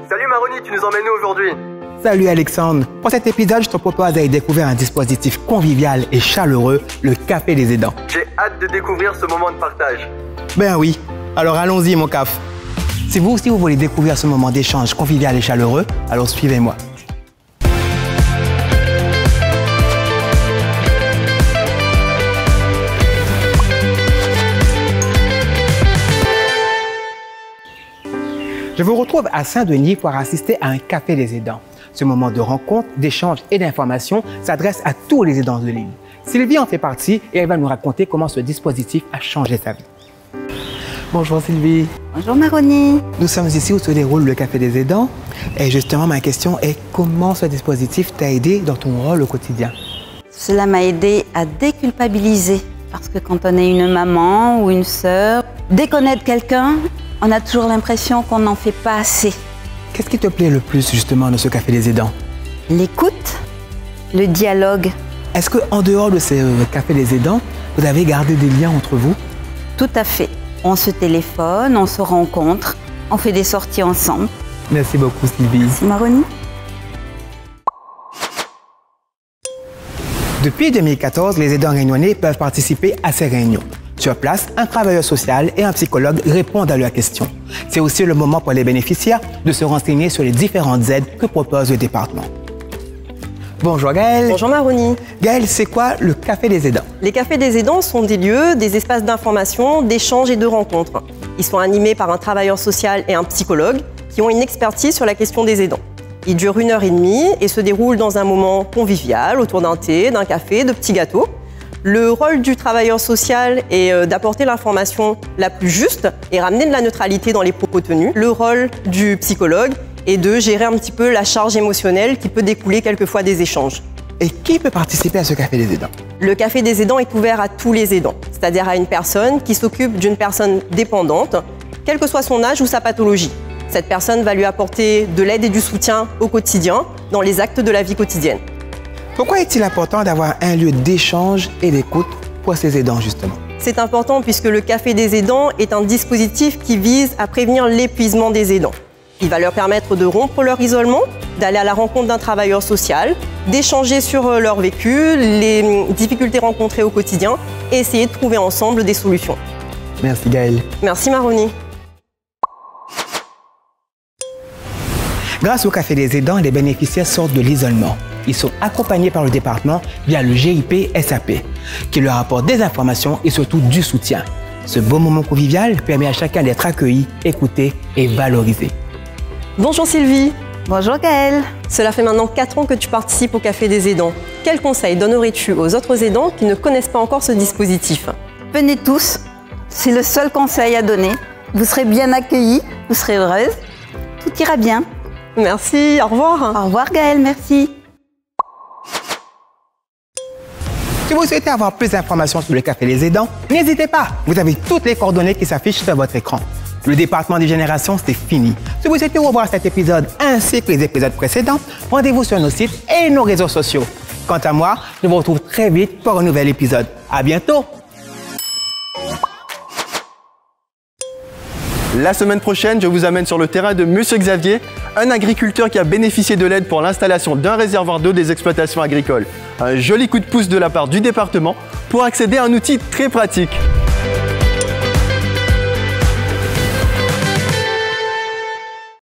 Salut Maroni, tu nous emmènes où aujourd'hui? Salut Alexandre. Pour cet épisode, je te propose d'aller découvrir un dispositif convivial et chaleureux, le Café des aidants. J'ai hâte de découvrir ce moment de partage. Ben oui, alors allons-y mon CAF. Si vous aussi vous voulez découvrir ce moment d'échange convivial et chaleureux, alors suivez-moi. Je vous retrouve à Saint-Denis pour assister à un Café des aidants. Ce moment de rencontre, d'échange et d'information s'adresse à tous les aidants de l'île. Sylvie en fait partie et elle va nous raconter comment ce dispositif a changé sa vie. Bonjour Sylvie. Bonjour Maroni. Nous sommes ici où se déroule le Café des aidants. Et justement, ma question est comment ce dispositif t'a aidé dans ton rôle au quotidien? Cela m'a aidé à déculpabiliser. Parce que quand on est une maman ou une sœur, dès qu'on aide quelqu'un, on a toujours l'impression qu'on n'en fait pas assez. Qu'est-ce qui te plaît le plus justement de ce Café des aidants? L'écoute, le dialogue. Est-ce qu'en dehors de ce Café des aidants, vous avez gardé des liens entre vous? Tout à fait. On se téléphone, on se rencontre, on fait des sorties ensemble. Merci beaucoup Sylvie. Merci Maroni. Depuis 2014, les aidants réunionnais peuvent participer à ces réunions. Sur place, un travailleur social et un psychologue répondent à leurs questions. C'est aussi le moment pour les bénéficiaires de se renseigner sur les différentes aides que propose le département. Bonjour Gaëlle. Bonjour Maroni. Gaëlle, c'est quoi le Café des aidants? Les cafés des aidants sont des lieux, des espaces d'information, d'échange et de rencontres. Ils sont animés par un travailleur social et un psychologue qui ont une expertise sur la question des aidants. Ils durent 1h30 et se déroulent dans un moment convivial, autour d'un thé, d'un café, de petits gâteaux. Le rôle du travailleur social est d'apporter l'information la plus juste et ramener de la neutralité dans les propos tenus. Le rôle du psychologue est de gérer un petit peu la charge émotionnelle qui peut découler quelquefois des échanges. Et qui peut participer à ce Café des aidants? Le Café des aidants est ouvert à tous les aidants, c'est-à-dire à une personne qui s'occupe d'une personne dépendante, quel que soit son âge ou sa pathologie. Cette personne va lui apporter de l'aide et du soutien au quotidien, dans les actes de la vie quotidienne. Pourquoi est-il important d'avoir un lieu d'échange et d'écoute pour ces aidants justement? C'est important puisque le Café des aidants est un dispositif qui vise à prévenir l'épuisement des aidants. Il va leur permettre de rompre leur isolement, d'aller à la rencontre d'un travailleur social, d'échanger sur leur vécu, les difficultés rencontrées au quotidien et essayer de trouver ensemble des solutions. Merci Gaëlle. Merci Maroni. Grâce au Café des aidants, les bénéficiaires sortent de l'isolement. Ils sont accompagnés par le département via le GIP SAP, qui leur apporte des informations et surtout du soutien. Ce beau moment convivial permet à chacun d'être accueilli, écouté et valorisé. Bonjour Sylvie. Bonjour Gaëlle. Cela fait maintenant 4 ans que tu participes au Café des aidants. Quels conseils donnerais-tu aux autres aidants qui ne connaissent pas encore ce dispositif? Venez tous, c'est le seul conseil à donner. Vous serez bien accueillis, vous serez heureuse, tout ira bien. Merci, au revoir. Au revoir Gaëlle, merci. Si vous souhaitez avoir plus d'informations sur le Café des aidants, n'hésitez pas. Vous avez toutes les coordonnées qui s'affichent sur votre écran. Le département des générations, c'est fini. Si vous souhaitez revoir cet épisode ainsi que les épisodes précédents, rendez-vous sur nos sites et nos réseaux sociaux. Quant à moi, je vous retrouve très vite pour un nouvel épisode. À bientôt! La semaine prochaine, je vous amène sur le terrain de Monsieur Xavier, un agriculteur qui a bénéficié de l'aide pour l'installation d'un réservoir d'eau des exploitations agricoles. Un joli coup de pouce de la part du département pour accéder à un outil très pratique.